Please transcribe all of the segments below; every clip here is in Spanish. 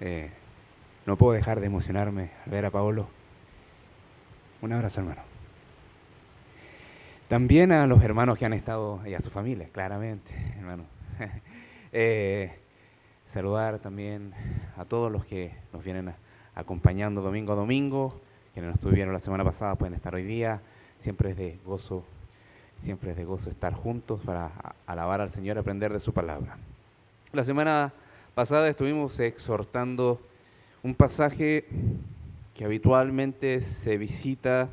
Eh, no puedo dejar de emocionarme al ver a Paolo. Un abrazo, hermano. También a los hermanos que han estado, y a su familia, claramente, hermano. Eh, saludar también a todos los que nos vienen acompañando domingo a domingo, quienes nos estuvieron la semana pasada pueden estar hoy día. Siempre es de gozo estar juntos para alabar al Señor y aprender de su palabra. La semana pasada estuvimos exhortando un pasaje que habitualmente se visita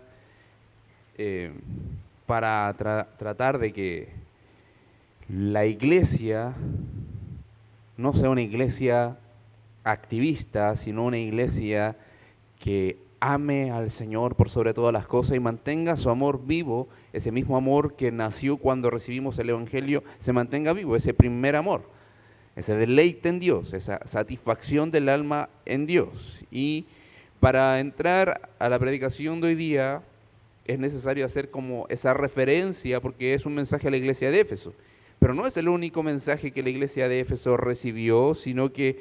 para tratar de que la iglesia no sea una iglesia activista, sino una iglesia que ame al Señor por sobre todas las cosas y mantenga su amor vivo, ese mismo amor que nació cuando recibimos el Evangelio, se mantenga vivo, ese primer amor, ese deleite en Dios, esa satisfacción del alma en Dios. Y para entrar a la predicación de hoy día es necesario hacer como esa referencia, porque es un mensaje a la iglesia de Éfeso, pero no es el único mensaje que la iglesia de Éfeso recibió, sino que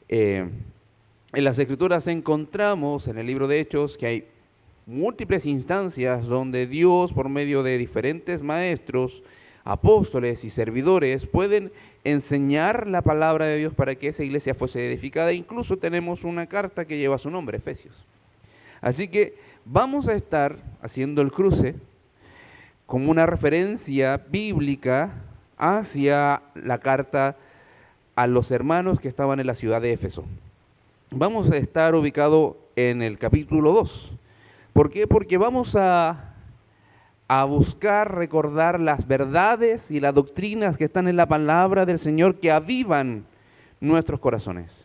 en las Escrituras encontramos en el libro de Hechos que hay múltiples instancias donde Dios, por medio de diferentes maestros, apóstoles y servidores, pueden enseñar la palabra de Dios para que esa iglesia fuese edificada. Incluso tenemos una carta que lleva su nombre, Efesios. Así que vamos a estar haciendo el cruce como una referencia bíblica hacia la carta a los hermanos que estaban en la ciudad de Éfeso. Vamos a estar ubicados en el capítulo 2. ¿Por qué? Porque vamos a buscar recordar las verdades y las doctrinas que están en la palabra del Señor que avivan nuestros corazones,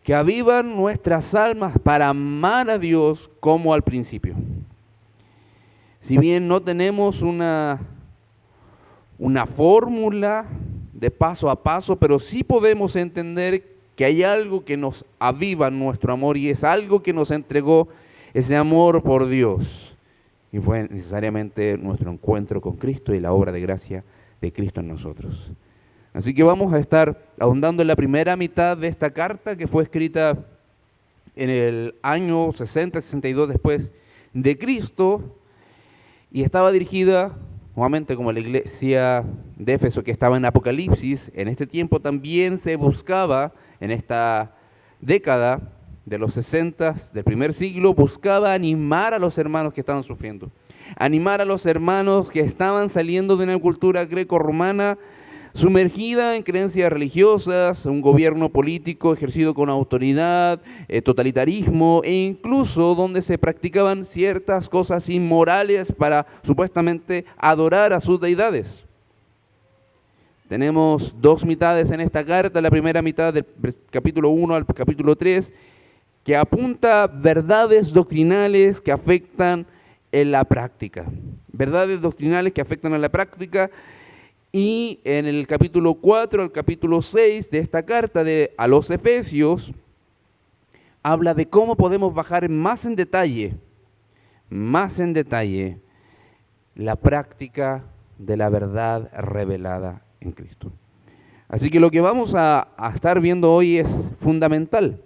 que avivan nuestras almas para amar a Dios como al principio. Si bien no tenemos una fórmula de paso a paso, pero sí podemos entender que hay algo que nos aviva nuestro amor y es algo que nos entregó ese amor por Dios. Y fue necesariamente nuestro encuentro con Cristo y la obra de gracia de Cristo en nosotros. Así que vamos a estar ahondando en la primera mitad de esta carta que fue escrita en el año 60-62 después de Cristo y estaba dirigida nuevamente como la iglesia de Éfeso que estaba en Apocalipsis. En este tiempo también se buscaba, en esta década de los 60 del primer siglo, buscaba animar a los hermanos que estaban sufriendo, animar a los hermanos que estaban saliendo de una cultura greco-romana sumergida en creencias religiosas, un gobierno político ejercido con autoridad, totalitarismo e incluso donde se practicaban ciertas cosas inmorales para supuestamente adorar a sus deidades. Tenemos dos mitades en esta carta, la primera mitad del capítulo 1 al capítulo 3, que apunta verdades doctrinales que afectan en la práctica, verdades doctrinales que afectan a la práctica. Y en el capítulo 4 al capítulo 6 de esta carta a los Efesios, habla de cómo podemos bajar más en detalle la práctica de la verdad revelada en Cristo. Así que lo que vamos a estar viendo hoy es fundamental,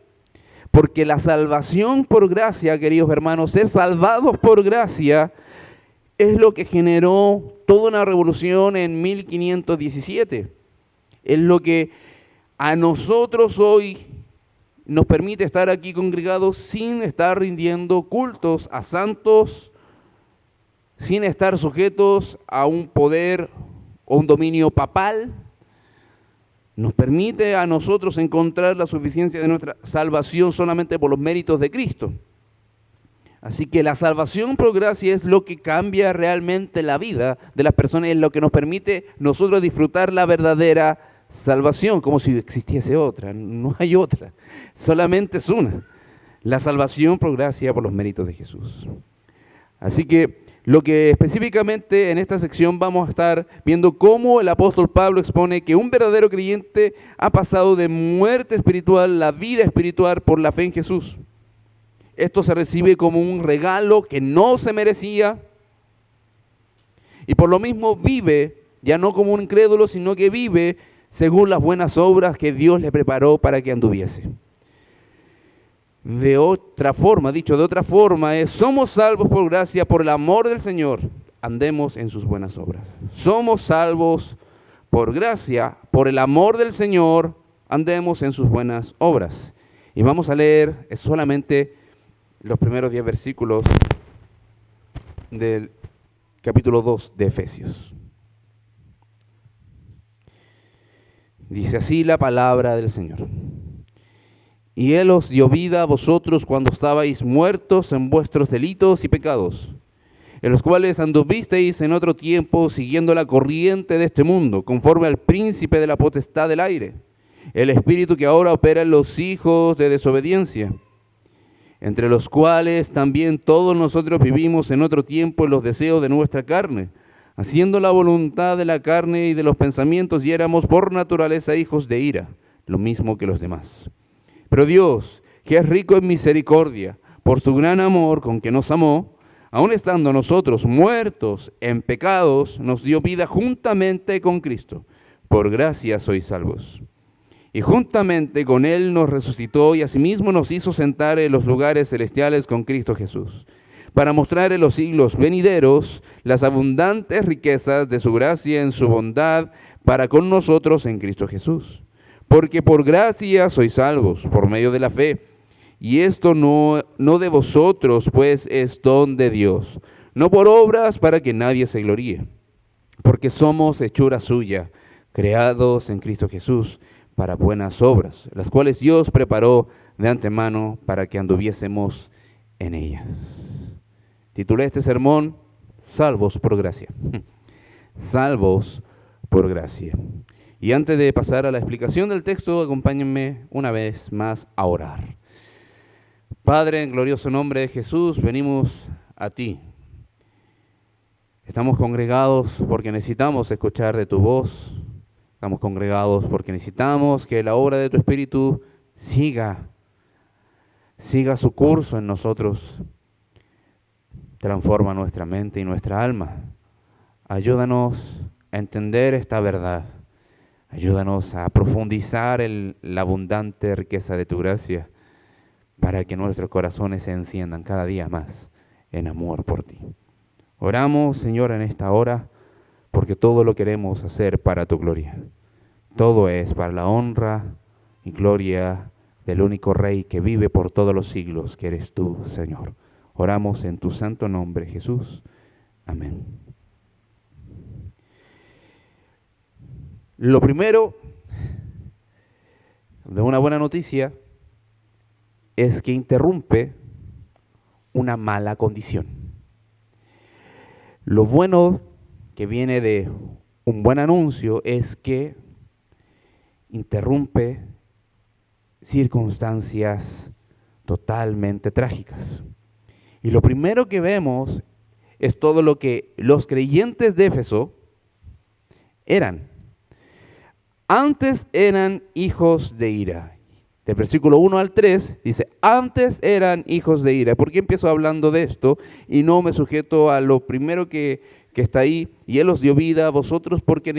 porque la salvación por gracia, queridos hermanos, ser salvados por gracia, es lo que generó toda una revolución en 1517. Es lo que a nosotros hoy nos permite estar aquí congregados sin estar rindiendo cultos a santos, sin estar sujetos a un poder o un dominio papal. Nos permite a nosotros encontrar la suficiencia de nuestra salvación solamente por los méritos de Cristo. Así que la salvación por gracia es lo que cambia realmente la vida de las personas, es lo que nos permite nosotros disfrutar la verdadera salvación, como si existiese otra. No hay otra, solamente es una. La salvación por gracia por los méritos de Jesús. Así que lo que específicamente en esta sección vamos a estar viendo cómo el apóstol Pablo expone que un verdadero creyente ha pasado de muerte espiritual, la vida espiritual por la fe en Jesús. Esto se recibe como un regalo que no se merecía y por lo mismo vive, ya no como un incrédulo, sino que vive según las buenas obras que Dios le preparó para que anduviese. de otra forma, dicho de otra forma, es: somos salvos por gracia, por el amor del Señor, andemos en sus buenas obras. Somos salvos por gracia, por el amor del Señor, andemos en sus buenas obras. Y vamos a leer solamente los primeros 10 versículos del capítulo 2 de Efesios. Dice así la palabra del Señor: y Él os dio vida a vosotros cuando estabais muertos en vuestros delitos y pecados, en los cuales anduvisteis en otro tiempo siguiendo la corriente de este mundo, conforme al príncipe de la potestad del aire, el espíritu que ahora opera en los hijos de desobediencia, entre los cuales también todos nosotros vivimos en otro tiempo en los deseos de nuestra carne, haciendo la voluntad de la carne y de los pensamientos, y éramos por naturaleza hijos de ira, lo mismo que los demás. Pero Dios, que es rico en misericordia, por su gran amor con que nos amó, aun estando nosotros muertos en pecados, nos dio vida juntamente con Cristo. Por gracia sois salvos. Y juntamente con Él nos resucitó y asimismo nos hizo sentar en los lugares celestiales con Cristo Jesús, para mostrar en los siglos venideros las abundantes riquezas de su gracia en su bondad para con nosotros en Cristo Jesús. Porque por gracia sois salvos, por medio de la fe. Y esto no de vosotros, pues es don de Dios, no por obras para que nadie se gloríe. Porque somos hechura suya, creados en Cristo Jesús, para buenas obras, las cuales Dios preparó de antemano para que anduviésemos en ellas. Titulé este sermón: Salvos por gracia. Salvos por gracia. Y antes de pasar a la explicación del texto, acompáñenme una vez más a orar. Padre, en glorioso nombre de Jesús, venimos a ti. Estamos congregados porque necesitamos escuchar de tu voz. Estamos congregados porque necesitamos que la obra de tu Espíritu siga su curso en nosotros. Transforma nuestra mente y nuestra alma. Ayúdanos a entender esta verdad. Ayúdanos a profundizar en la abundante riqueza de tu gracia, para que nuestros corazones se enciendan cada día más en amor por ti. Oramos, Señor, en esta hora, porque todo lo queremos hacer para tu gloria. Todo es para la honra y gloria del único Rey que vive por todos los siglos, que eres tú, Señor. Oramos en tu santo nombre, Jesús. Amén. Lo primero de una buena noticia es que interrumpe una mala condición. Lo bueno que viene de un buen anuncio es que interrumpe circunstancias totalmente trágicas. Y lo primero que vemos es todo lo que los creyentes de Éfeso eran. Antes eran hijos de ira. Del versículo 1 al 3 dice: antes eran hijos de ira. ¿Por qué empiezo hablando de esto y no me sujeto a lo primero que está ahí? Y Él os dio vida a vosotros, porque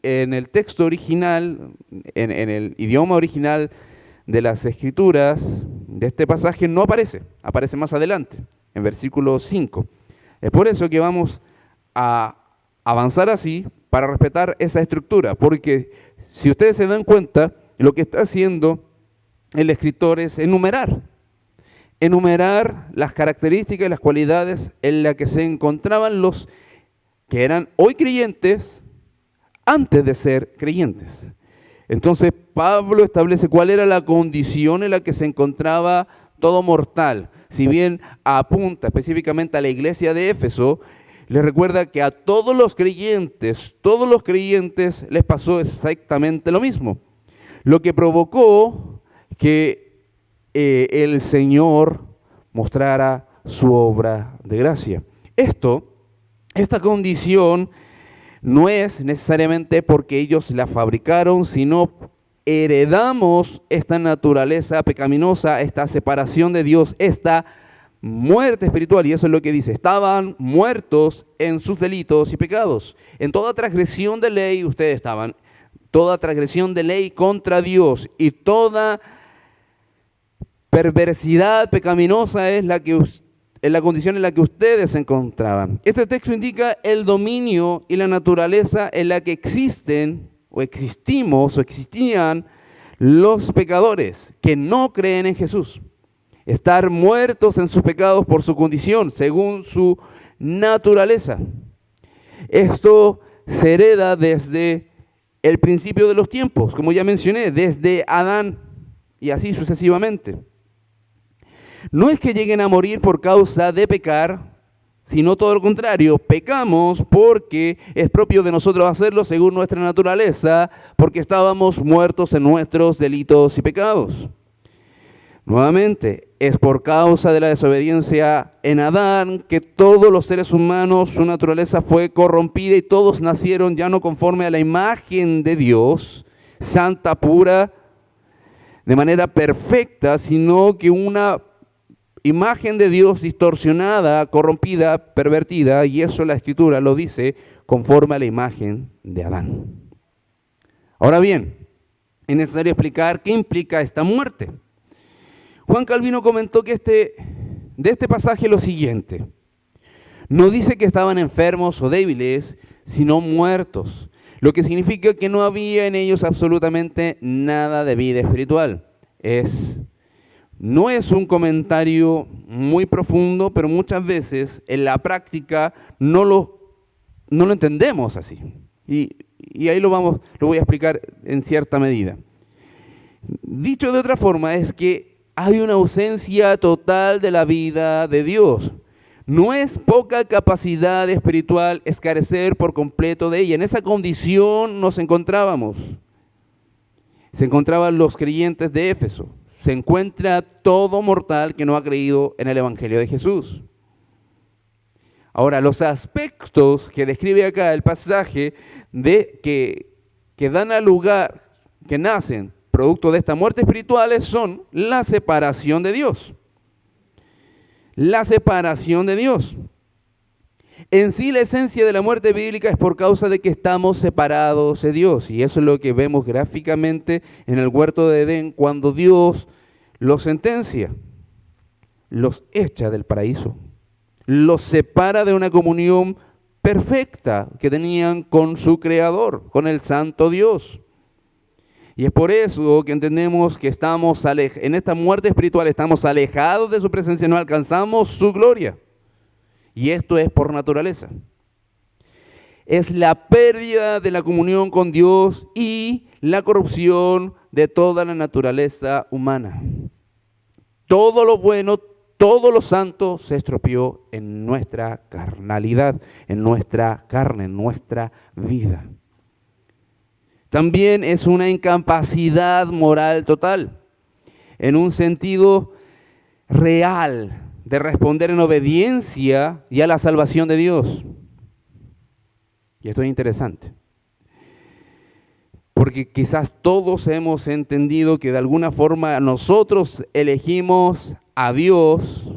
en el texto original, en el idioma original de las Escrituras, de este pasaje no aparece. Aparece más adelante, en versículo 5. Es por eso que vamos a avanzar así, para respetar esa estructura. Porque si ustedes se dan cuenta, lo que está haciendo el escritor es enumerar las características y las cualidades en las que se encontraban los que eran hoy creyentes antes de ser creyentes. Entonces Pablo establece cuál era la condición en la que se encontraba todo mortal. Si bien apunta específicamente a la iglesia de Éfeso, les recuerda que a todos los creyentes les pasó exactamente lo mismo. Lo que provocó que el Señor mostrara su obra de gracia. Esta condición no es necesariamente porque ellos la fabricaron, sino heredamos esta naturaleza pecaminosa, esta separación de Dios, esta muerte espiritual. Y eso es lo que dice: estaban muertos en sus delitos y pecados. En toda transgresión de ley ustedes estaban, toda transgresión de ley contra Dios y toda perversidad pecaminosa es la condición en la que ustedes se encontraban. Este texto indica el dominio y la naturaleza en la que existen o existimos o existían los pecadores que no creen en Jesús. Estar muertos en sus pecados por su condición, según su naturaleza. Esto se hereda desde el principio de los tiempos, como ya mencioné, desde Adán y así sucesivamente. No es que lleguen a morir por causa de pecar, sino todo lo contrario, pecamos porque es propio de nosotros hacerlo según nuestra naturaleza, porque estábamos muertos en nuestros delitos y pecados. Nuevamente, es por causa de la desobediencia en Adán que todos los seres humanos, su naturaleza fue corrompida y todos nacieron ya no conforme a la imagen de Dios, santa, pura, de manera perfecta, sino que una imagen de Dios distorsionada, corrompida, pervertida, y eso la Escritura lo dice, conforme a la imagen de Adán. Ahora bien, es necesario explicar qué implica esta muerte. Juan Calvino comentó que de este pasaje lo siguiente: no dice que estaban enfermos o débiles, sino muertos, lo que significa que no había en ellos absolutamente nada de vida espiritual. No es un comentario muy profundo, pero muchas veces en la práctica no lo entendemos así. Y ahí lo voy a explicar en cierta medida. Dicho de otra forma, es que hay una ausencia total de la vida de Dios. No es poca capacidad espiritual, es carecer por completo de ella. En esa condición nos encontrábamos. Se encontraban los creyentes de Éfeso. Se encuentra todo mortal que no ha creído en el Evangelio de Jesús. Ahora, los aspectos que describe acá el pasaje que dan al lugar, que nacen producto de esta muerte espiritual, son la separación de Dios. La separación de Dios. En sí, la esencia de la muerte bíblica es por causa de que estamos separados de Dios. Y eso es lo que vemos gráficamente en el huerto de Edén, cuando Dios los sentencia, los echa del paraíso, los separa de una comunión perfecta que tenían con su Creador, con el Santo Dios. Y es por eso que entendemos que estamos en esta muerte espiritual, estamos alejados de su presencia, no alcanzamos su gloria. Y esto es por naturaleza. Es la pérdida de la comunión con Dios y la corrupción de toda la naturaleza humana. Todo lo bueno, todo lo santo se estropeó en nuestra carnalidad, en nuestra carne, en nuestra vida. También es una incapacidad moral total, en un sentido real, de responder en obediencia y a la salvación de Dios. Y esto es interesante, porque quizás todos hemos entendido que de alguna forma nosotros elegimos a Dios,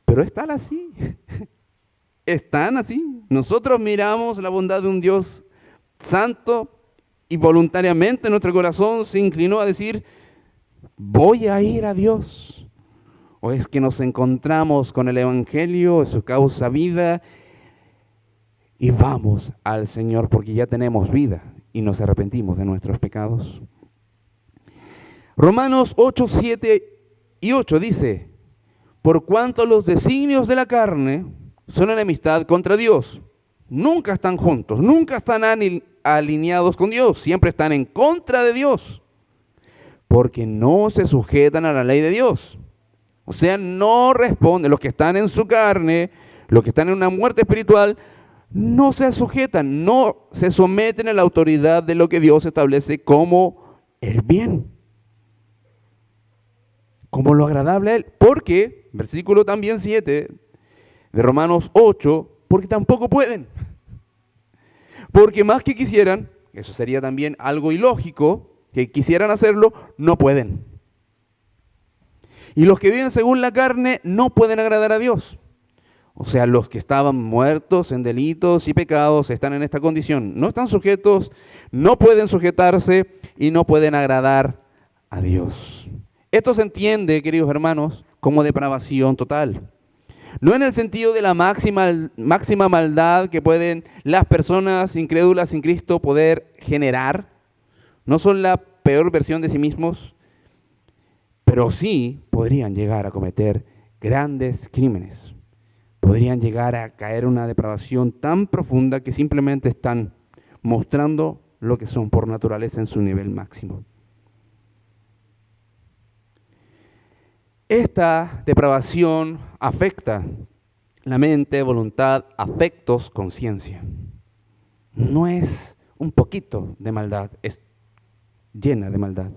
pero están así, están así. Nosotros miramos la bondad de un Dios santo y voluntariamente nuestro corazón se inclinó a decir, voy a ir a Dios. ¿O es que nos encontramos con el Evangelio, su causa vida, y vamos al Señor porque ya tenemos vida y nos arrepentimos de nuestros pecados? Romanos 8, 7 y 8 dice, por cuanto los designios de la carne son enemistad contra Dios, nunca están juntos, nunca están alineados con Dios, siempre están en contra de Dios, porque no se sujetan a la ley de Dios. O sea, no responden, los que están en su carne, los que están en una muerte espiritual, no se sujetan, no se someten a la autoridad de lo que Dios establece como el bien, como lo agradable a Él. Porque, versículo también 7 de Romanos 8, porque tampoco pueden. Porque más que quisieran, eso sería también algo ilógico, que quisieran hacerlo, no pueden. Y los que viven según la carne no pueden agradar a Dios. O sea, los que estaban muertos en delitos y pecados están en esta condición. No están sujetos, no pueden sujetarse y no pueden agradar a Dios. Esto se entiende, queridos hermanos, como depravación total. No en el sentido de la máxima maldad que pueden las personas incrédulas sin Cristo poder generar. No son la peor versión de sí mismos, pero sí podrían llegar a cometer grandes crímenes. Podrían llegar a caer en una depravación tan profunda que simplemente están mostrando lo que son por naturaleza en su nivel máximo. Esta depravación afecta la mente, voluntad, afectos, conciencia. No es un poquito de maldad, es llena de maldad.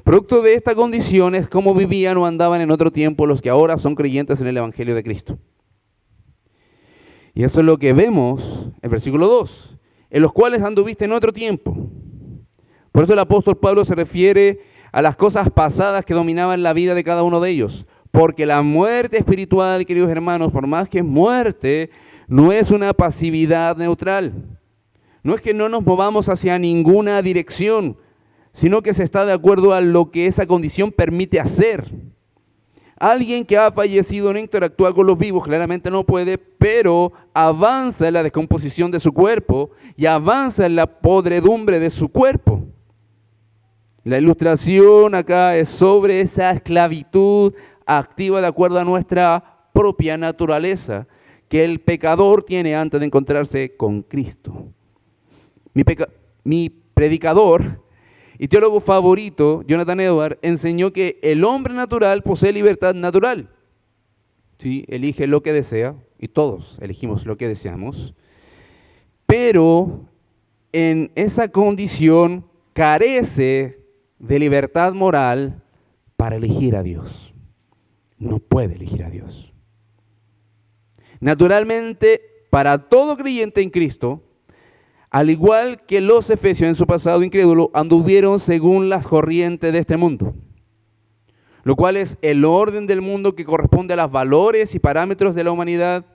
Producto de esta condición es cómo vivían o andaban en otro tiempo los que ahora son creyentes en el Evangelio de Cristo. Y eso es lo que vemos en versículo 2, en los cuales anduviste en otro tiempo. Por eso el apóstol Pablo se refiere a las cosas pasadas que dominaban la vida de cada uno de ellos. Porque la muerte espiritual, queridos hermanos, por más que es muerte, no es una pasividad neutral. No es que no nos movamos hacia ninguna dirección, sino que se está de acuerdo a lo que esa condición permite hacer. Alguien que ha fallecido no interactúa con los vivos, claramente no puede, pero avanza en la descomposición de su cuerpo y avanza en la podredumbre de su cuerpo. La ilustración acá es sobre esa esclavitud activa de acuerdo a nuestra propia naturaleza que el pecador tiene antes de encontrarse con Cristo. Mi predicador y teólogo favorito, Jonathan Edwards, enseñó que el hombre natural posee libertad natural. ¿Sí? Elige lo que desea, y todos elegimos lo que deseamos, pero en esa condición carece de libertad moral para elegir a Dios. No puede elegir a Dios. Naturalmente, para todo creyente en Cristo, al igual que los efesios en su pasado incrédulo, anduvieron según las corrientes de este mundo, lo cual es el orden del mundo que corresponde a los valores y parámetros de la humanidad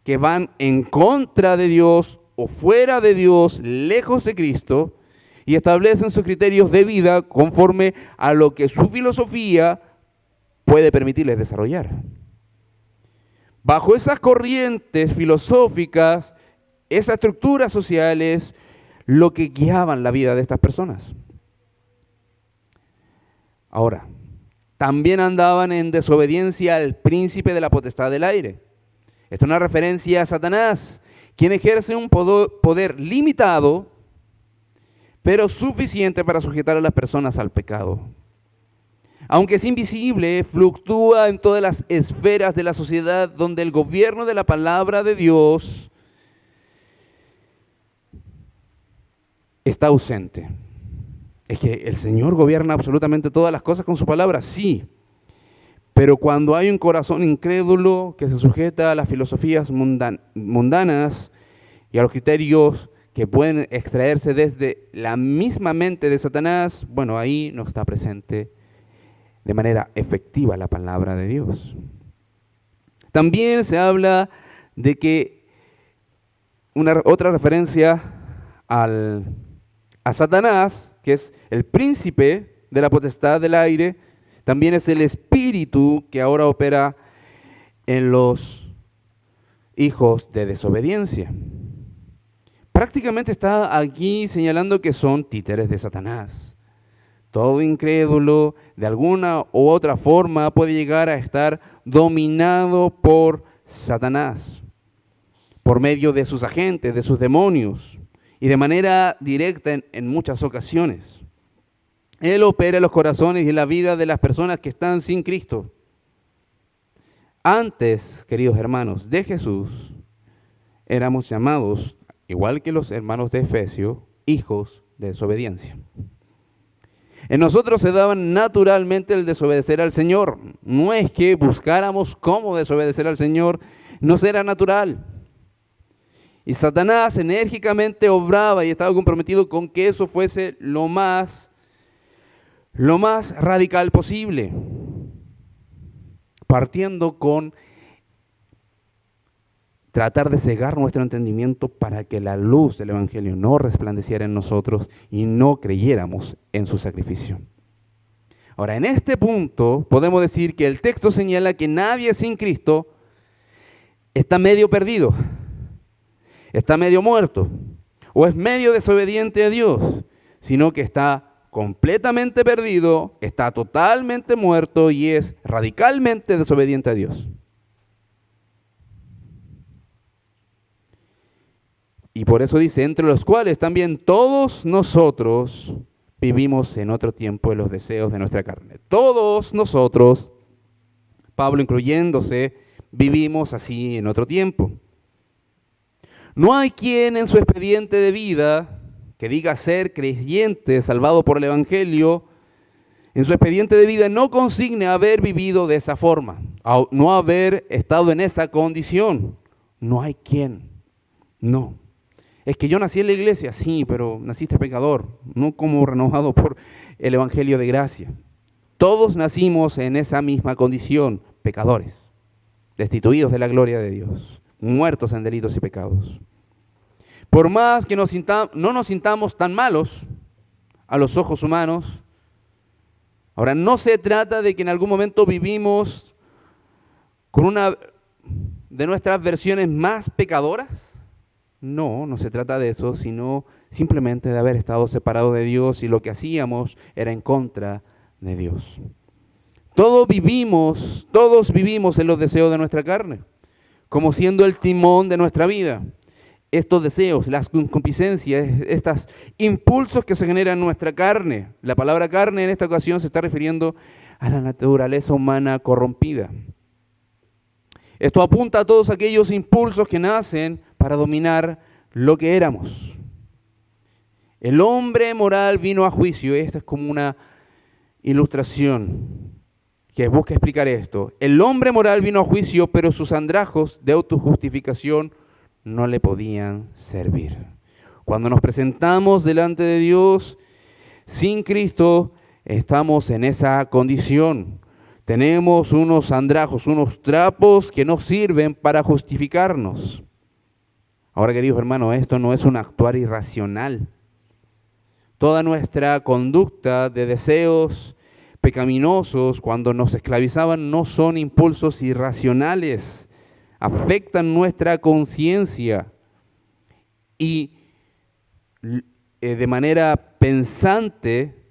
que van en contra de Dios o fuera de Dios, lejos de Cristo, y establecen sus criterios de vida conforme a lo que su filosofía puede permitirles desarrollar. Bajo esas corrientes filosóficas, esas estructuras sociales, lo que guiaban la vida de estas personas. Ahora, también andaban en desobediencia al príncipe de la potestad del aire. Esto es una referencia a Satanás, quien ejerce un poder limitado, pero suficiente para sujetar a las personas al pecado. Aunque es invisible, fluctúa en todas las esferas de la sociedad donde el gobierno de la palabra de Dios está ausente. Es que el Señor gobierna absolutamente todas las cosas con su palabra, sí. Pero cuando hay un corazón incrédulo que se sujeta a las filosofías mundanas y a los criterios que pueden extraerse desde la misma mente de Satanás, bueno, ahí no está presente de manera efectiva la palabra de Dios. También se habla de que otra referencia a Satanás, que es el príncipe de la potestad del aire, también es el espíritu que ahora opera en los hijos de desobediencia. Prácticamente está aquí señalando que son títeres de Satanás. Todo incrédulo, de alguna u otra forma, puede llegar a estar dominado por Satanás, por medio de sus agentes, de sus demonios, y de manera directa en muchas ocasiones. Él opera en los corazones y en la vida de las personas que están sin Cristo. Antes, queridos hermanos, de Jesús, éramos llamados, igual que los hermanos de Efesios, hijos de desobediencia. En nosotros se daba naturalmente el desobedecer al Señor. No es que buscáramos cómo desobedecer al Señor, no será natural. Y Satanás enérgicamente obraba y estaba comprometido con que eso fuese lo más radical posible, partiendo con tratar de cegar nuestro entendimiento para que la luz del Evangelio no resplandeciera en nosotros y no creyéramos en su sacrificio. Ahora, en este punto podemos decir que el texto señala que nadie sin Cristo está medio perdido, está medio muerto o es medio desobediente a Dios, sino que está completamente perdido, está totalmente muerto y es radicalmente desobediente a Dios. Y por eso dice, entre los cuales también todos nosotros vivimos en otro tiempo en los deseos de nuestra carne. Todos nosotros, Pablo incluyéndose, vivimos así en otro tiempo. No hay quien en su expediente de vida, que diga ser creyente, salvado por el Evangelio, en su expediente de vida no consigne haber vivido de esa forma, no haber estado en esa condición. No hay quien, no. Es que yo nací en la iglesia, sí, pero naciste pecador, no como renovado por el Evangelio de gracia. Todos nacimos en esa misma condición, pecadores, destituidos de la gloria de Dios, muertos en delitos y pecados. Por más que no nos sintamos tan malos a los ojos humanos, ahora no se trata de que en algún momento vivimos con una de nuestras versiones más pecadoras. No se trata de eso, sino simplemente de haber estado separados de Dios y lo que hacíamos era en contra de Dios. Todos vivimos en los deseos de nuestra carne, como siendo el timón de nuestra vida. Estos deseos, las concupiscencias, estos impulsos que se generan en nuestra carne. La palabra carne en esta ocasión se está refiriendo a la naturaleza humana corrompida. Esto apunta a todos aquellos impulsos que nacen para dominar lo que éramos. El hombre moral vino a juicio. Esta es como una ilustración que busca explicar esto. El hombre moral vino a juicio, pero sus andrajos de autojustificación no le podían servir. Cuando nos presentamos delante de Dios sin Cristo, estamos en esa condición. Tenemos unos andrajos, unos trapos que no sirven para justificarnos. Ahora, queridos hermanos, esto no es un actuar irracional. Toda nuestra conducta de deseos pecaminosos cuando nos esclavizaban no son impulsos irracionales, afectan nuestra conciencia y de manera pensante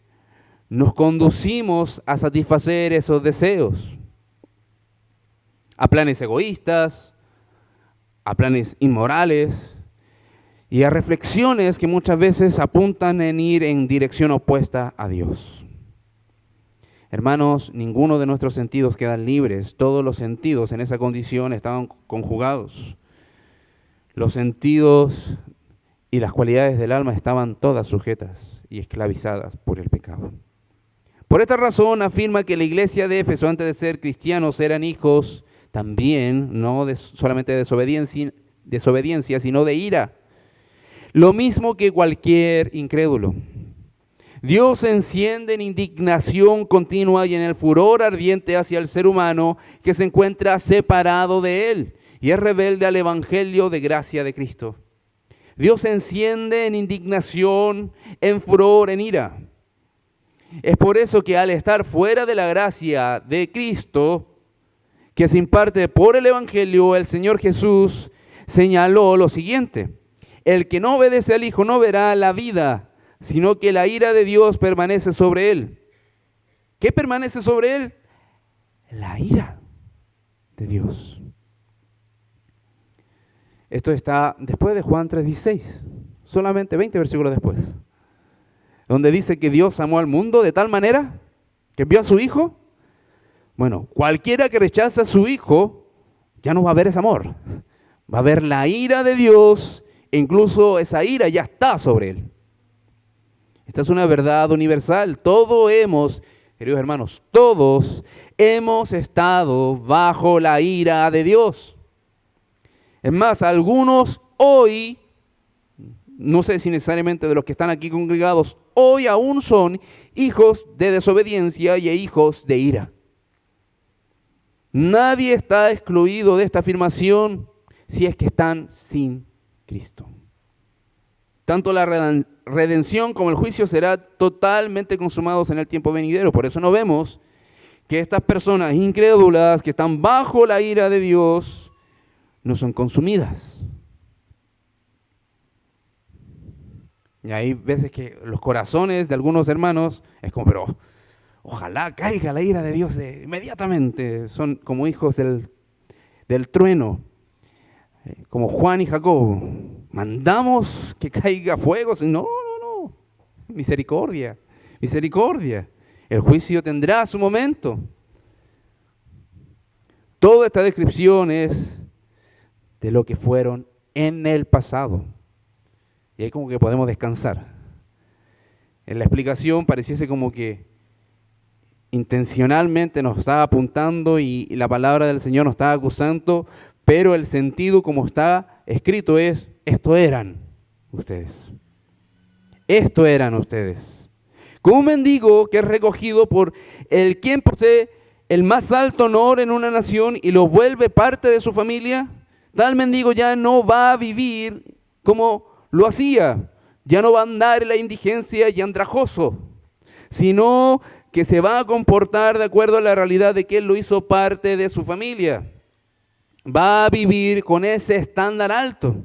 nos conducimos a satisfacer esos deseos, a planes egoístas, a planes inmorales y a reflexiones que muchas veces apuntan en ir en dirección opuesta a Dios. Hermanos, ninguno de nuestros sentidos quedan libres. Todos los sentidos en esa condición estaban conjugados. Los sentidos y las cualidades del alma estaban todas sujetas y esclavizadas por el pecado. Por esta razón afirma que la iglesia de Éfeso, antes de ser cristianos, eran hijos también, no solamente de desobediencia, sino de ira. Lo mismo que cualquier incrédulo. Dios se enciende en indignación continua y en el furor ardiente hacia el ser humano que se encuentra separado de Él y es rebelde al evangelio de gracia de Cristo. Dios se enciende en indignación, en furor, en ira. Es por eso que al estar fuera de la gracia de Cristo, que se imparte por el evangelio, el Señor Jesús señaló lo siguiente: el que no obedece al Hijo no verá la vida, sino que la ira de Dios permanece sobre él. ¿Qué permanece sobre él? La ira de Dios. Esto está después de Juan 3:16, solamente 20 versículos después, donde dice que Dios amó al mundo de tal manera que envió a su Hijo. Bueno, cualquiera que rechaza a su Hijo ya no va a ver ese amor. Va a ver la ira de Dios, e incluso esa ira ya está sobre él. Esta es una verdad universal. Queridos hermanos, todos hemos estado bajo la ira de Dios. Es más, algunos hoy, no sé si necesariamente de los que están aquí congregados, hoy aún son hijos de desobediencia y hijos de ira. Nadie está excluido de esta afirmación si es que están sin Cristo. Tanto la redención como el juicio serán totalmente consumados en el tiempo venidero. Por eso no vemos que estas personas incrédulas que están bajo la ira de Dios no son consumidas. Y hay veces que los corazones de algunos hermanos es como, pero ojalá caiga la ira de Dios inmediatamente. Son como hijos del trueno, como Juan y Jacob. Mandamos que caiga fuego. No. Misericordia. El juicio tendrá su momento. Toda esta descripción es de lo que fueron en el pasado. Y ahí como que podemos descansar. En la explicación pareciese como que intencionalmente nos está apuntando y la palabra del Señor nos está acusando, pero el sentido como está escrito es, esto eran ustedes. Como un mendigo que es recogido por el quien posee el más alto honor en una nación y lo vuelve parte de su familia, tal mendigo ya no va a vivir como lo hacía, ya no va a andar en la indigencia y andrajoso, sino que se va a comportar de acuerdo a la realidad de que él lo hizo parte de su familia. Va a vivir con ese estándar alto.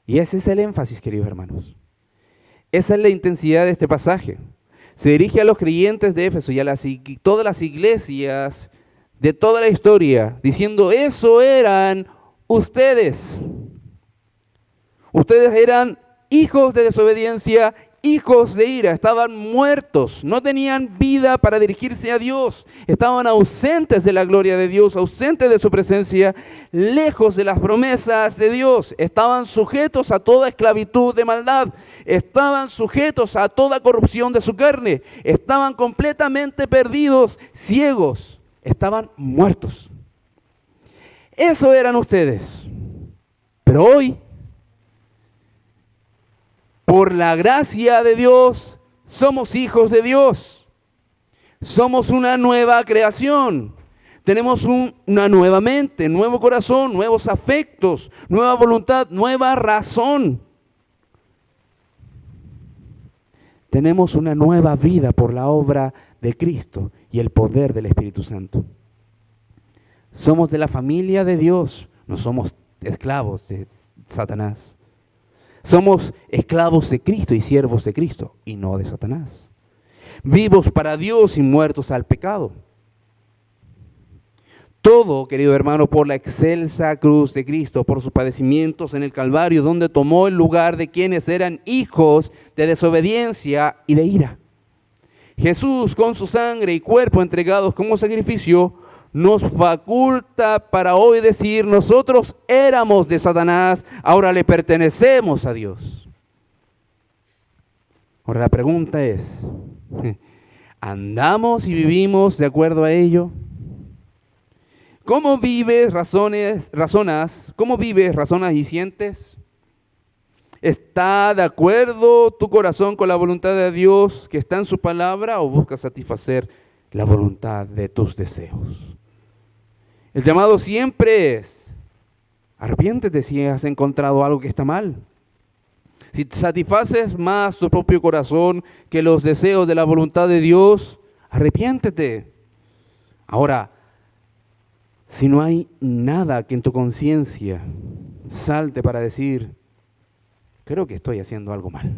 Y ese es el énfasis, queridos hermanos. Esa es la intensidad de este pasaje. Se dirige a los creyentes de Éfeso y a todas las iglesias de toda la historia, diciendo, eso eran ustedes. Ustedes eran hijos de desobediencia, hijos de ira, estaban muertos, no tenían vida para dirigirse a Dios, estaban ausentes de la gloria de Dios, ausentes de su presencia, lejos de las promesas de Dios, estaban sujetos a toda esclavitud de maldad, estaban sujetos a toda corrupción de su carne, estaban completamente perdidos, ciegos, estaban muertos. Eso eran ustedes. Pero hoy, por la gracia de Dios, somos hijos de Dios. Somos una nueva creación. Tenemos una nueva mente, nuevo corazón, nuevos afectos, nueva voluntad, nueva razón. Tenemos una nueva vida por la obra de Cristo y el poder del Espíritu Santo. Somos de la familia de Dios, no somos esclavos de Satanás. Somos esclavos de Cristo y siervos de Cristo y no de Satanás. Vivos para Dios y muertos al pecado. Todo, querido hermano, por la excelsa cruz de Cristo, por sus padecimientos en el Calvario, donde tomó el lugar de quienes eran hijos de desobediencia y de ira. Jesús, con su sangre y cuerpo entregados como sacrificio, nos faculta para hoy decir, nosotros éramos de Satanás, ahora le pertenecemos a Dios. Ahora la pregunta es, ¿andamos y vivimos de acuerdo a ello? ¿Cómo vives, razonas? ¿Cómo vives, razonas y sientes? ¿Está de acuerdo tu corazón con la voluntad de Dios que está en su palabra o buscas satisfacer la voluntad de tus deseos? El llamado siempre es, arrepiéntete si has encontrado algo que está mal. Si satisfaces más tu propio corazón que los deseos de la voluntad de Dios, arrepiéntete. Ahora, si no hay nada que en tu conciencia salte para decir, creo que estoy haciendo algo mal.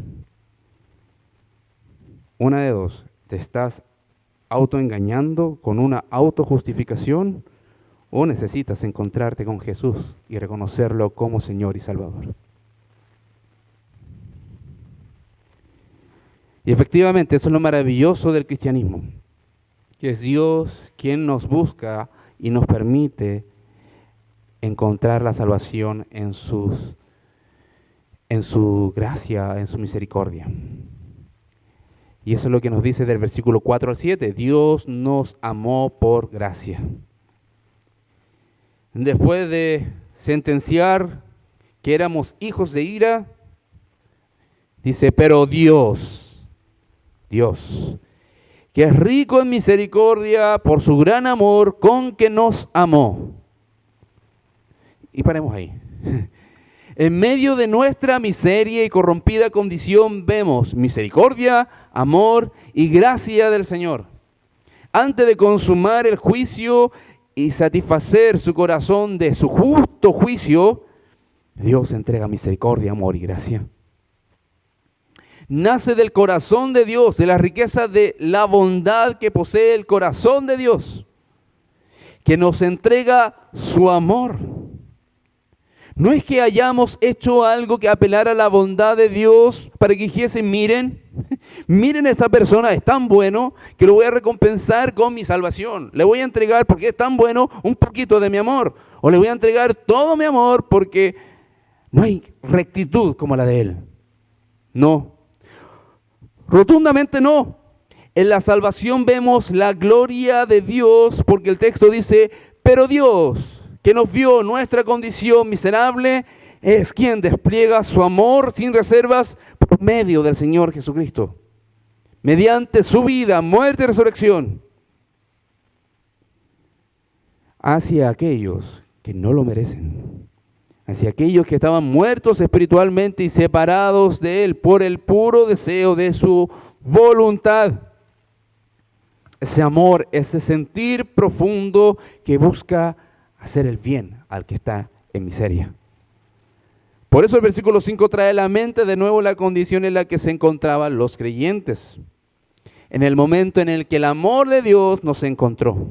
Una de dos, te estás autoengañando con una autojustificación o necesitas encontrarte con Jesús y reconocerlo como Señor y Salvador. Y efectivamente, eso es lo maravilloso del cristianismo, que es Dios quien nos busca y nos permite encontrar la salvación en su gracia, en su misericordia. Y eso es lo que nos dice del versículo 4 al 7. Dios nos amó por gracia. Después de sentenciar que éramos hijos de ira, dice, pero Dios, que es rico en misericordia por su gran amor con que nos amó. Y paremos ahí. En medio de nuestra miseria y corrompida condición vemos misericordia, amor y gracia del Señor. Antes de consumar el juicio y satisfacer su corazón de su justo juicio, Dios entrega misericordia, amor y gracia. Nace del corazón de Dios, de la riqueza de la bondad que posee el corazón de Dios, que nos entrega su amor. No es que hayamos hecho algo que apelara a la bondad de Dios para que dijesen, miren a esta persona, es tan bueno que lo voy a recompensar con mi salvación. Le voy a entregar, porque es tan bueno, un poquito de mi amor. O le voy a entregar todo mi amor porque no hay rectitud como la de Él. No. Rotundamente no. En la salvación vemos la gloria de Dios, porque el texto dice, pero Dios, que nos vio nuestra condición miserable, es quien despliega su amor sin reservas por medio del Señor Jesucristo, mediante su vida, muerte y resurrección, hacia aquellos que no lo merecen, hacia aquellos que estaban muertos espiritualmente y separados de Él por el puro deseo de su voluntad. Ese amor, ese sentir profundo que busca hacer el bien al que está en miseria. Por eso el versículo 5 trae a la mente de nuevo la condición en la que se encontraban los creyentes, en el momento en el que el amor de Dios nos encontró,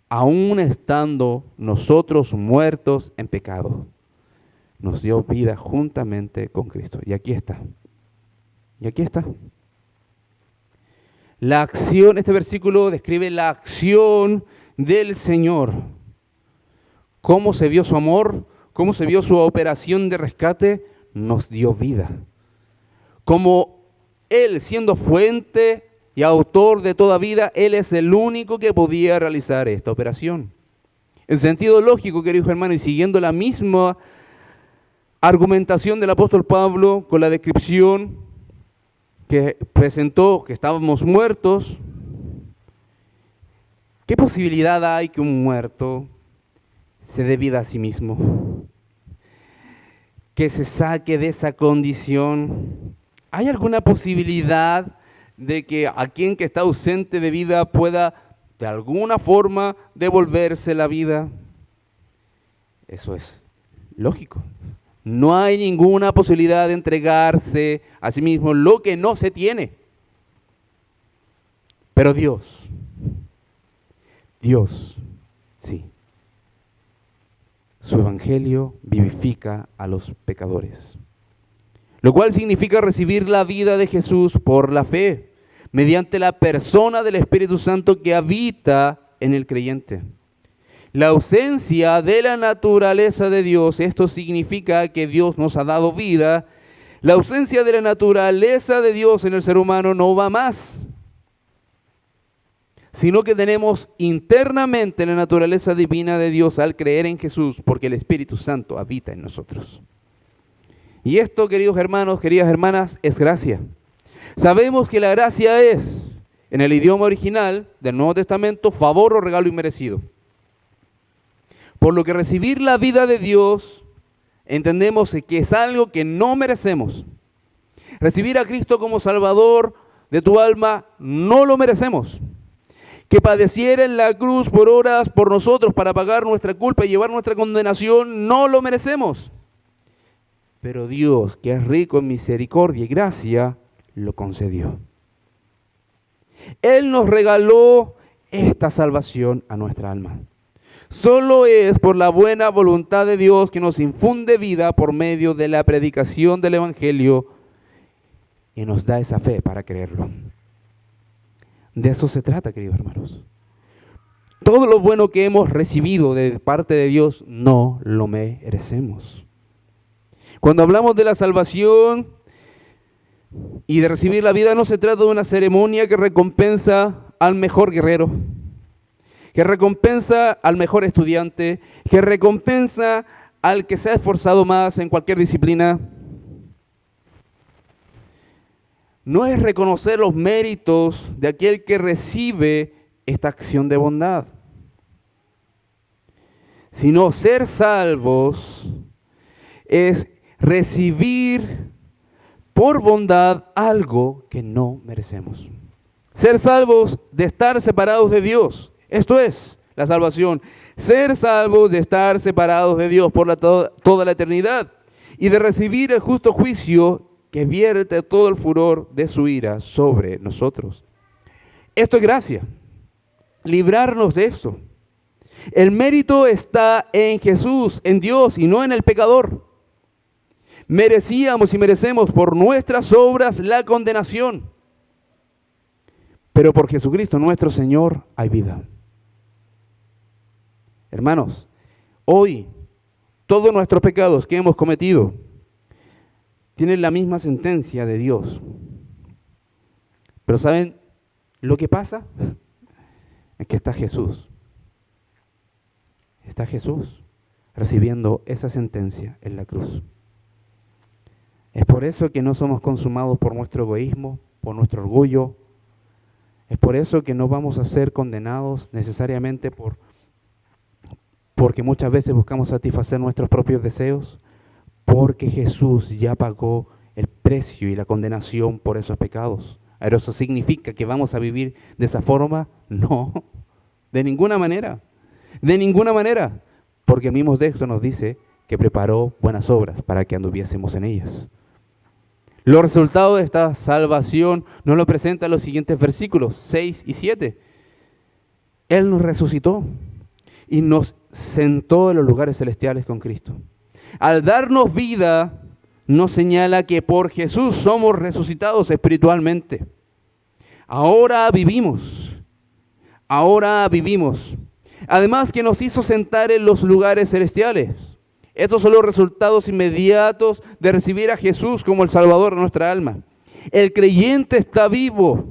aún estando nosotros muertos en pecado, nos dio vida juntamente con Cristo. Y aquí está. Y aquí está. La acción, este versículo describe la acción del Señor. Cómo se vio su amor, cómo se vio su operación de rescate, nos dio vida. Como Él, siendo fuente y autor de toda vida, Él es el único que podía realizar esta operación. En sentido lógico, queridos hermanos, y siguiendo la misma argumentación del apóstol Pablo con la descripción que presentó, que estábamos muertos, ¿qué posibilidad hay que un muerto se dé vida a sí mismo? Que se saque de esa condición. ¿Hay alguna posibilidad de que aquel que está ausente de vida pueda de alguna forma devolverse la vida? Eso es lógico. No hay ninguna posibilidad de entregarse a sí mismo lo que no se tiene. Pero Dios, sí. Su evangelio vivifica a los pecadores, lo cual significa recibir la vida de Jesús por la fe, mediante la persona del Espíritu Santo que habita en el creyente. La ausencia de la naturaleza de Dios, esto significa que Dios nos ha dado vida. La ausencia de la naturaleza de Dios en el ser humano no va más, sino que tenemos internamente la naturaleza divina de Dios al creer en Jesús, porque el Espíritu Santo habita en nosotros. Y esto, queridos hermanos, queridas hermanas, es gracia. Sabemos que la gracia es, en el idioma original del Nuevo Testamento, favor o regalo inmerecido. Por lo que recibir la vida de Dios, entendemos que es algo que no merecemos. Recibir a Cristo como Salvador de tu alma, no lo merecemos. Que padeciera en la cruz por horas por nosotros para pagar nuestra culpa y llevar nuestra condenación, no lo merecemos. Pero Dios, que es rico en misericordia y gracia, lo concedió. Él nos regaló esta salvación a nuestra alma. Solo es por la buena voluntad de Dios que nos infunde vida por medio de la predicación del Evangelio y nos da esa fe para creerlo. De eso se trata, queridos hermanos. Todo lo bueno que hemos recibido de parte de Dios no lo merecemos. Cuando hablamos de la salvación y de recibir la vida, no se trata de una ceremonia que recompensa al mejor guerrero, que recompensa al mejor estudiante, que recompensa al que se ha esforzado más en cualquier disciplina. No es reconocer los méritos de aquel que recibe esta acción de bondad, sino ser salvos es recibir por bondad algo que no merecemos. Ser salvos de estar separados de Dios. Esto es la salvación. Ser salvos de estar separados de Dios por toda la eternidad y de recibir el justo juicio que vierte todo el furor de su ira sobre nosotros. Esto es gracia. Librarnos de esto. El mérito está en Jesús, en Dios y no en el pecador. Merecíamos y merecemos por nuestras obras la condenación. Pero por Jesucristo nuestro Señor hay vida. Hermanos, hoy todos nuestros pecados que hemos cometido tienen la misma sentencia de Dios. Pero ¿saben lo que pasa? Es que está Jesús. Está Jesús recibiendo esa sentencia en la cruz. Es por eso que no somos consumados por nuestro egoísmo, por nuestro orgullo. Es por eso que no vamos a ser condenados necesariamente porque muchas veces buscamos satisfacer nuestros propios deseos, porque Jesús ya pagó el precio y la condenación por esos pecados. ¿Pero eso significa que vamos a vivir de esa forma? No, de ninguna manera. De ninguna manera, porque el mismo texto nos dice que preparó buenas obras para que anduviésemos en ellas. Los resultados de esta salvación nos lo presentan los siguientes versículos 6 y 7. Él nos resucitó y nos sentó en los lugares celestiales con Cristo. Al darnos vida, nos señala que por Jesús somos resucitados espiritualmente. Ahora vivimos. Además que nos hizo sentar en los lugares celestiales. Estos son los resultados inmediatos de recibir a Jesús como el Salvador de nuestra alma. El creyente está vivo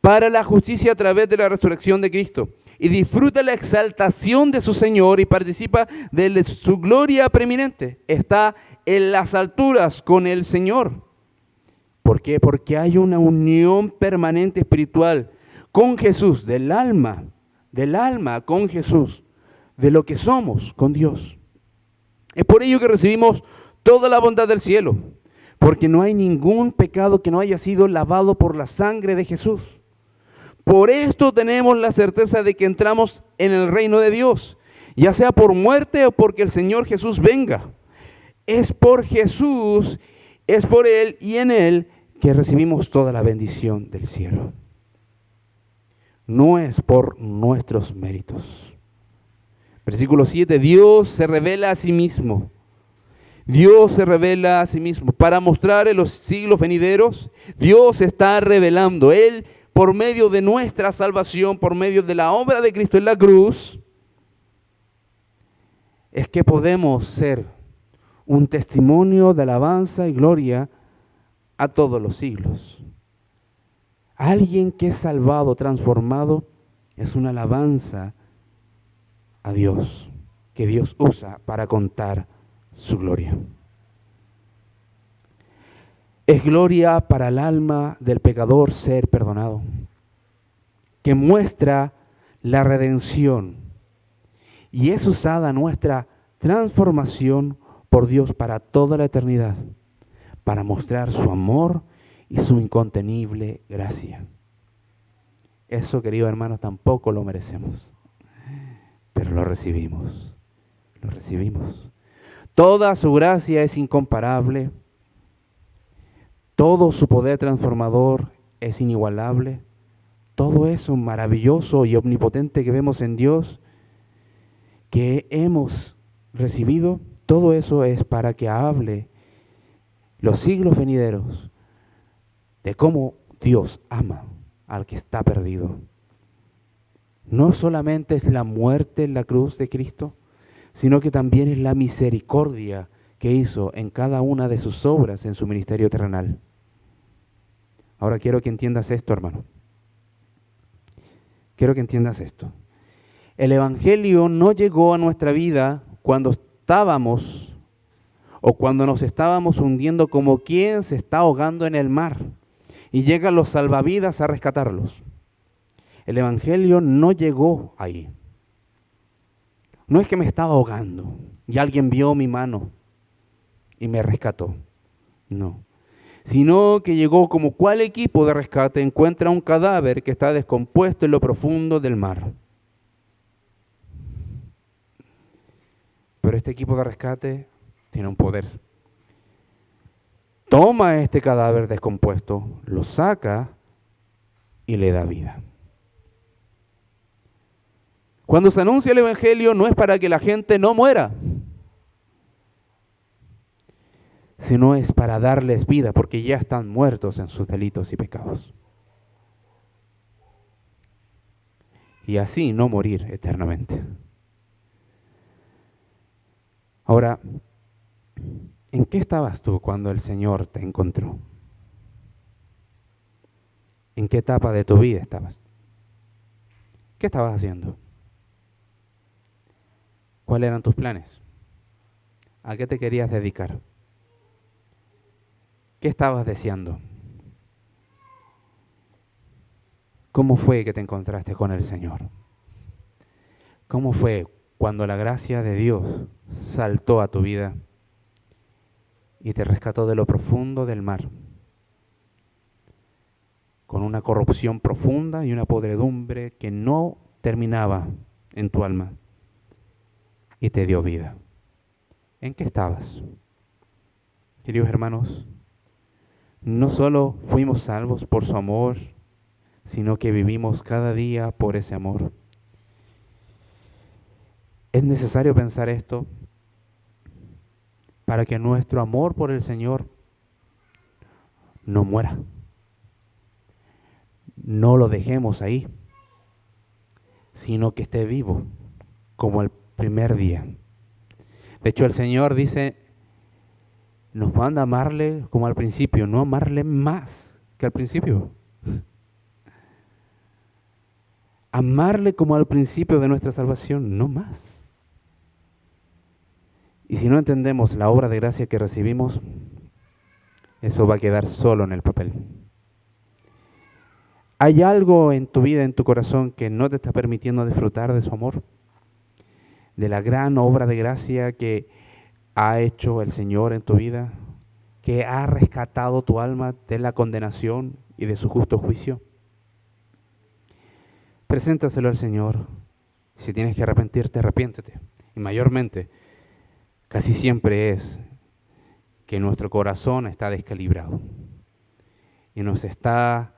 para la justicia a través de la resurrección de Cristo y disfruta la exaltación de su Señor y participa de su gloria preeminente. Está en las alturas con el Señor. ¿Por qué? Porque hay una unión permanente espiritual con Jesús, del alma con Jesús, de lo que somos con Dios. Es por ello que recibimos toda la bondad del cielo, porque no hay ningún pecado que no haya sido lavado por la sangre de Jesús. Por esto tenemos la certeza de que entramos en el reino de Dios, ya sea por muerte o porque el Señor Jesús venga. Es por Jesús, es por Él y en Él que recibimos toda la bendición del cielo. No es por nuestros méritos. Versículo 7, Dios se revela a sí mismo. Dios se revela a sí mismo para mostrar en los siglos venideros. Dios está revelando. Él, por medio de nuestra salvación, por medio de la obra de Cristo en la cruz, es que podemos ser un testimonio de alabanza y gloria a todos los siglos. Alguien que es salvado, transformado, es una alabanza a Dios, que Dios usa para contar su gloria. Es gloria para el alma del pecador ser perdonado, que muestra la redención y es usada nuestra transformación por Dios para toda la eternidad, para mostrar su amor y su incontenible gracia. Eso, queridos hermanos, tampoco lo merecemos, pero lo recibimos. Toda su gracia es incomparable, todo su poder transformador es inigualable, todo eso maravilloso y omnipotente que vemos en Dios, que hemos recibido, todo eso es para que hable los siglos venideros de cómo Dios ama al que está perdido. No solamente es la muerte en la cruz de Cristo, sino que también es la misericordia que hizo en cada una de sus obras en su ministerio terrenal. Ahora quiero que entiendas esto, hermano. Quiero que entiendas esto. El Evangelio no llegó a nuestra vida cuando estábamos o cuando nos estábamos hundiendo como quien se está ahogando en el mar y llegan los salvavidas a rescatarlos. El Evangelio no llegó ahí. No es que me estaba ahogando y alguien vio mi mano y me rescató. No. Sino que llegó como cual equipo de rescate encuentra un cadáver que está descompuesto en lo profundo del mar. Pero este equipo de rescate tiene un poder. Toma este cadáver descompuesto, lo saca y le da vida. Cuando se anuncia el Evangelio no es para que la gente no muera, sino es para darles vida, porque ya están muertos en sus delitos y pecados. Y así no morir eternamente. Ahora, ¿en qué estabas tú cuando el Señor te encontró? ¿En qué etapa de tu vida estabas? ¿Qué estabas haciendo? ¿Cuáles eran tus planes? ¿A qué te querías dedicar? ¿Qué estabas deseando? ¿Cómo fue que te encontraste con el Señor? ¿Cómo fue cuando la gracia de Dios saltó a tu vida y te rescató de lo profundo del mar? Con una corrupción profunda y una podredumbre que no terminaba en tu alma y te dio vida. ¿En qué estabas? Queridos hermanos, no solo fuimos salvos por su amor, sino que vivimos cada día por ese amor. Es necesario pensar esto para que nuestro amor por el Señor no muera. No lo dejemos ahí, sino que esté vivo como el primer día. De hecho, el Señor dice, nos manda a amarle como al principio, no amarle más que al principio. Amarle como al principio de nuestra salvación, no más. Y si no entendemos la obra de gracia que recibimos, eso va a quedar solo en el papel. ¿Hay algo en tu vida, en tu corazón, que no te está permitiendo disfrutar de su amor? De la gran obra de gracia que ha hecho el Señor en tu vida, que ha rescatado tu alma de la condenación y de su justo juicio. Preséntaselo al Señor. Si tienes que arrepentirte, arrepiéntete. Y mayormente, casi siempre es que nuestro corazón está descalibrado y nos está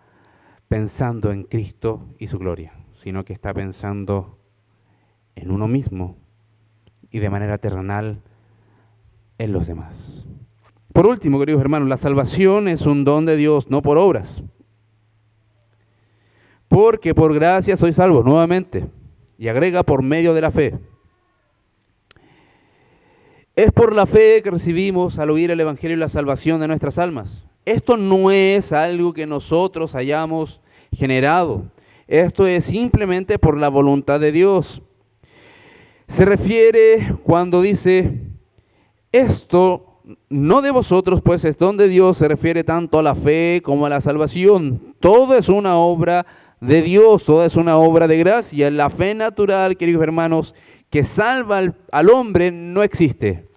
pensando en Cristo y su gloria, sino que está pensando en uno mismo y de manera terrenal en los demás. Por último, queridos hermanos, la salvación es un don de Dios, no por obras. Porque por gracia sois salvos, nuevamente, y agrega por medio de la fe. Es por la fe que recibimos al oír el Evangelio y la salvación de nuestras almas. Esto no es algo que nosotros hayamos generado. Esto es simplemente por la voluntad de Dios. Se refiere cuando dice, esto no de vosotros, pues es don de Dios, se refiere tanto a la fe como a la salvación. Todo es una obra de Dios, todo es una obra de gracia. La fe natural, queridos hermanos, que salva al hombre no existe.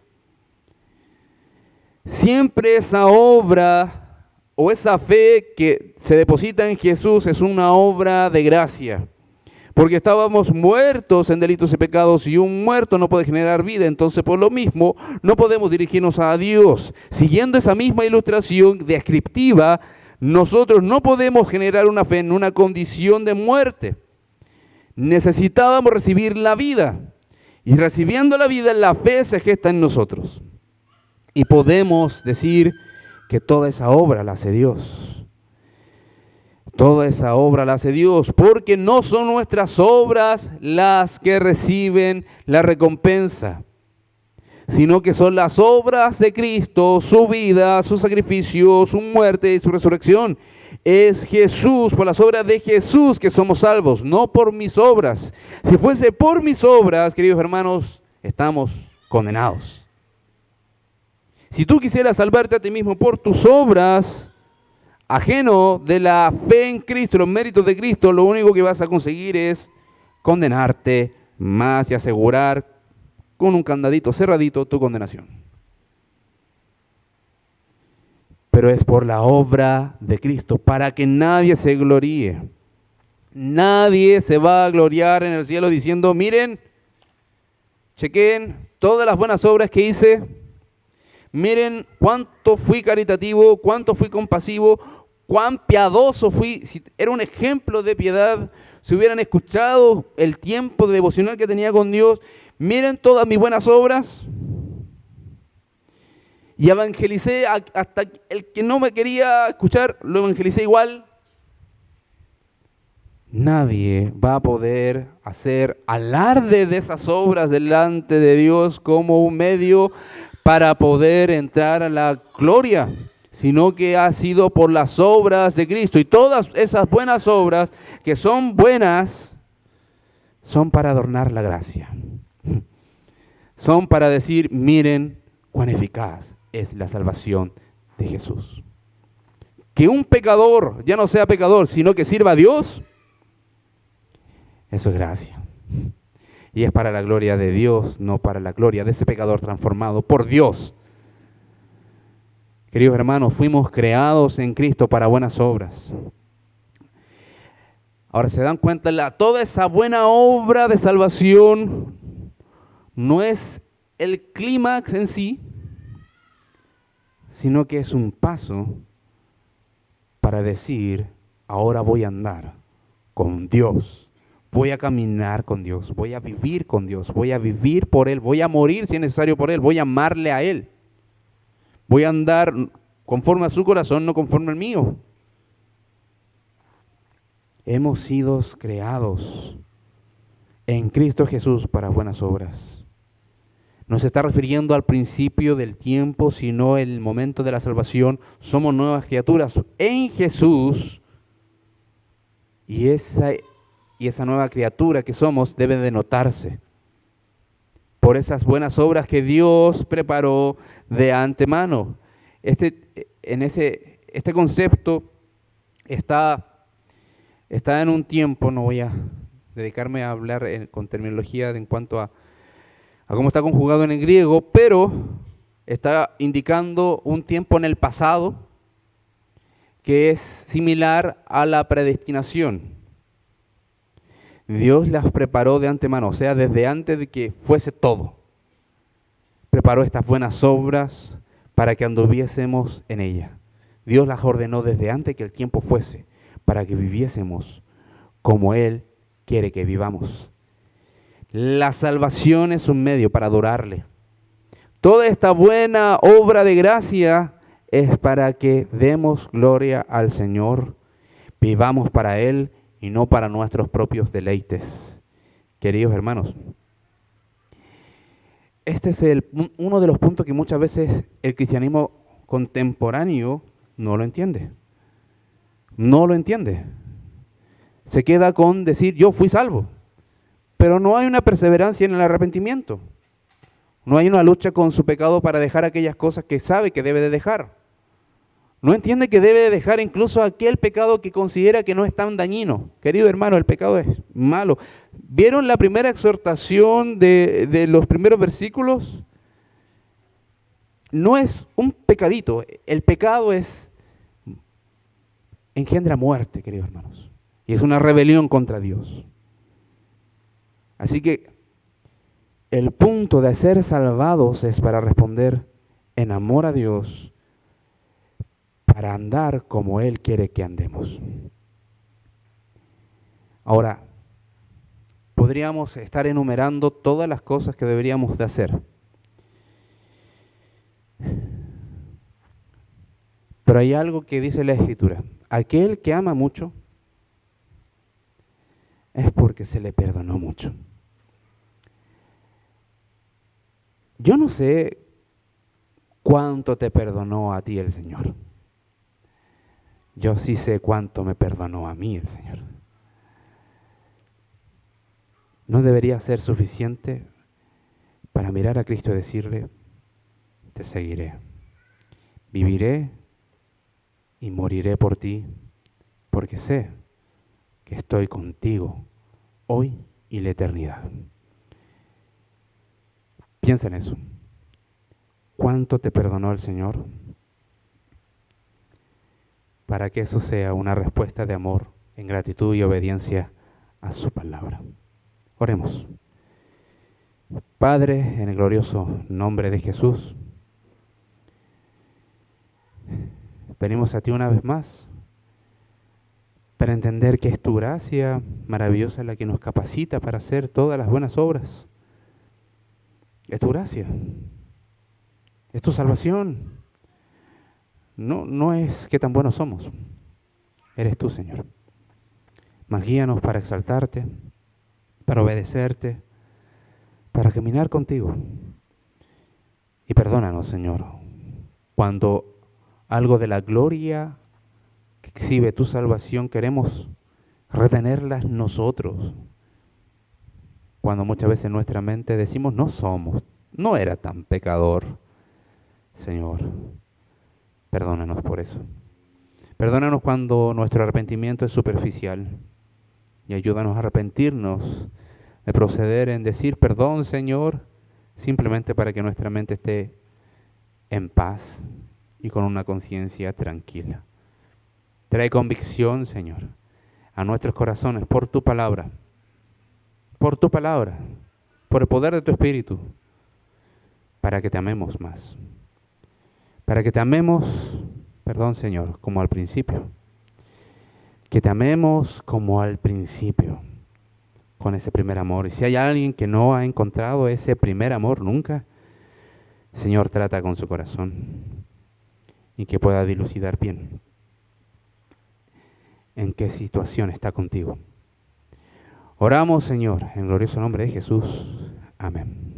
Siempre esa obra o esa fe que se deposita en Jesús es una obra de gracia. Porque estábamos muertos en delitos y pecados y un muerto no puede generar vida. Entonces, por lo mismo, no podemos dirigirnos a Dios. Siguiendo esa misma ilustración descriptiva, nosotros no podemos generar una fe en una condición de muerte. Necesitábamos recibir la vida. Y recibiendo la vida, la fe se gesta en nosotros. Y podemos decir que toda esa obra la hace Dios. Toda esa obra la hace Dios, porque no son nuestras obras las que reciben la recompensa, sino que son las obras de Cristo, su vida, su sacrificio, su muerte y su resurrección. Es Jesús, por las obras de Jesús que somos salvos, no por mis obras. Si fuese por mis obras, queridos hermanos, estamos condenados. Si tú quisieras salvarte a ti mismo por tus obras, ajeno de la fe en Cristo, los méritos de Cristo, lo único que vas a conseguir es condenarte más y asegurar con un candadito cerradito tu condenación. pero es por la obra de Cristo, para que nadie se gloríe. Nadie se va a gloriar en el cielo diciendo, miren, chequen todas las buenas obras que hice, miren cuánto fui caritativo, cuánto fui compasivo, cuán piadoso fui. Si era un ejemplo de piedad, si hubieran escuchado el tiempo de devocional que tenía con Dios, miren todas mis buenas obras. Y evangelicé hasta el que no me quería escuchar, lo evangelicé igual. Nadie va a poder hacer alarde de esas obras delante de Dios como un medio para poder entrar a la gloria, sino que ha sido por las obras de Cristo. Y todas esas buenas obras que son buenas, son para adornar la gracia. Son para decir, miren cuán eficaz es la salvación de Jesús. Que un pecador ya no sea pecador, sino que sirva a Dios, eso es gracia. Y es para la gloria de Dios, no para la gloria de ese pecador transformado por Dios. Queridos hermanos, fuimos creados en Cristo para buenas obras. Ahora, ¿se dan cuenta? Toda esa buena obra de salvación no es el clímax en sí, sino que es un paso para decir, ahora voy a andar con Dios. Voy a caminar con Dios, voy a vivir con Dios, voy a vivir por Él, voy a morir si es necesario por Él, voy a amarle a Él. Voy a andar conforme a su corazón, no conforme al mío. Hemos sido creados en Cristo Jesús para buenas obras. No se está refiriendo al principio del tiempo, sino el momento de la salvación. Somos nuevas criaturas en Jesús y esa nueva criatura que somos debe de notarse por esas buenas obras que Dios preparó de antemano. Este concepto está en un tiempo, no voy a dedicarme a hablar con terminología en cuanto a cómo está conjugado en el griego, pero está indicando un tiempo en el pasado que es similar a la predestinación. Dios las preparó de antemano, o sea, desde antes de que fuese todo. Preparó estas buenas obras para que anduviésemos en ellas. Dios las ordenó desde antes que el tiempo fuese, para que viviésemos como Él quiere que vivamos. La salvación es un medio para adorarle. Toda esta buena obra de gracia es para que demos gloria al Señor, vivamos para Él y no para nuestros propios deleites. Queridos hermanos, este es uno de los puntos que muchas veces el cristianismo contemporáneo no lo entiende. No lo entiende. Se queda con decir, yo fui salvo. Pero no hay una perseverancia en el arrepentimiento. No hay una lucha con su pecado para dejar aquellas cosas que sabe que debe de dejar. No entiende que debe de dejar incluso aquel pecado que considera que no es tan dañino. Querido hermano, el pecado es malo. ¿Vieron la primera exhortación de los primeros versículos? No es un pecadito. El pecado engendra muerte, queridos hermanos. Y es una rebelión contra Dios. Así que el punto de ser salvados es para responder en amor a Dios, para andar como Él quiere que andemos. Ahora, podríamos estar enumerando todas las cosas que deberíamos de hacer. Pero hay algo que dice la Escritura. Aquel que ama mucho es porque se le perdonó mucho. Yo no sé cuánto te perdonó a ti el Señor. Yo sí sé cuánto me perdonó a mí el Señor. ¿No debería ser suficiente para mirar a Cristo y decirle, te seguiré, viviré y moriré por ti, porque sé que estoy contigo hoy y la eternidad? Piensa en eso. ¿Cuánto te perdonó el Señor? para que eso sea una respuesta de amor, en gratitud y obediencia a su palabra. Oremos. Padre, en el glorioso nombre de Jesús, venimos a ti una vez más para entender que es tu gracia maravillosa la que nos capacita para hacer todas las buenas obras. Es tu gracia, es tu salvación. No es qué tan buenos somos, eres tú, Señor. Mas guíanos para exaltarte, para obedecerte, para caminar contigo. Y perdónanos, Señor, cuando algo de la gloria que exhibe tu salvación queremos retenerlas nosotros. Cuando muchas veces en nuestra mente decimos no era tan pecador. Señor, perdónanos por eso. Perdónanos cuando nuestro arrepentimiento es superficial y ayúdanos a arrepentirnos de proceder en decir perdón, Señor, simplemente para que nuestra mente esté en paz y con una conciencia tranquila. Trae convicción, Señor, a nuestros corazones por tu palabra, por el poder de tu Espíritu, para que te amemos más. Para que te amemos, perdón, Señor, como al principio. Que te amemos como al principio, con ese primer amor. Y si hay alguien que no ha encontrado ese primer amor nunca, Señor, trata con su corazón y que pueda dilucidar bien en qué situación está contigo. Oramos, Señor, en el glorioso nombre de Jesús. Amén.